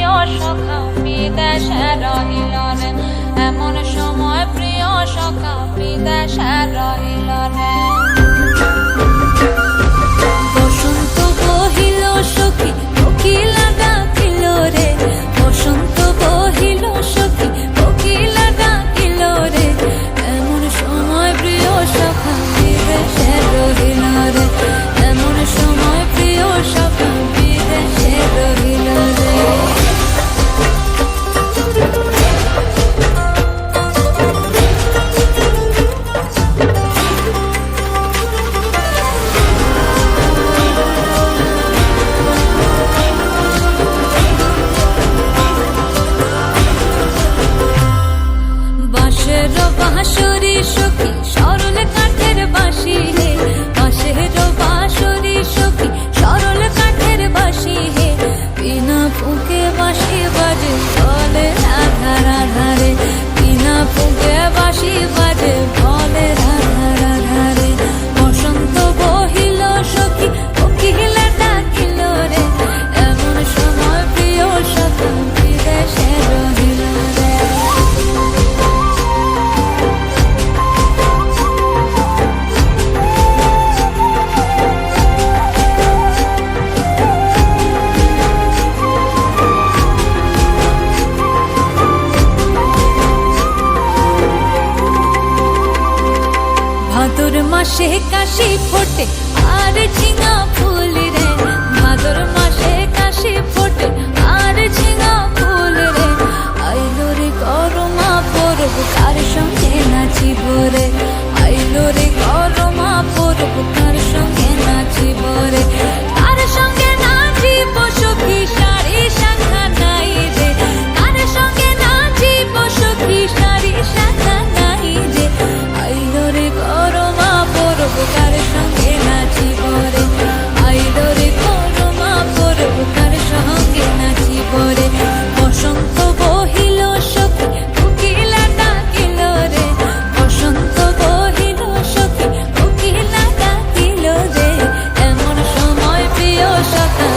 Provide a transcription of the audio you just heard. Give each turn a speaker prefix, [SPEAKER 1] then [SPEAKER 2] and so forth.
[SPEAKER 1] প্রিয় সখা বিদেশে রহিল রে, এমন সময় প্রিয় সখা বিদেশে রহিল রে। বসন্ত বহিল সখী কোকিলা ডাকিল রে, বসন্ত বহিল সখী কোকিলা ডাকিল রে, এমন সময় প্রিয় সখা বিদেশে রহিল রে, এমন সময় প্রিয় সখা বিদেশে রহিল রে। বাঁশের বাঁশরি সখী সরল কাঠের বাঁশি হে, বাঁশের বাঁশরি সখী সরল কাঠের বাঁশি হে, বিনা ফুঁকে বাঁশি বাজে বলে রাধা রাধা রে, বিনা ফুঁকে বাঁশি বাজে বলে রাধা রাধা রে। বসন্ত বহিল সখী কোকিলা ডাকিল রে, এমন সময় প্রিয় সখা বিদেশে রহিল রে। ভাদর মাসে কাশি ফোটে আর ঝিঙা ফুল রে, ভাদর মাসে কাশি ফোটে আর ঝিঙা ফুল রে, আইলো রে করমা পরব কার সঙ্গে নাচিব রে, আইলো রে করমা পরব কার সঙ্গে নাচিব রে, কার সঙ্গে নাচিব সখী শাড়ি শাখা নাই রে, কার সঙ্গে নাচিব সখী শাড়ি শাখা নাই রে, আইলো রে করমা পরব কার সঙ্গে নাচিব রে, আইলো রে করমা পরব কার সঙ্গে নাচিব রে। বসন্ত বহিল সখী কোকিলা ডাকিল রে, বসন্ত বহিল সখী কোকিলা ডাকিল রে, এমন সময় প্রিয় সখা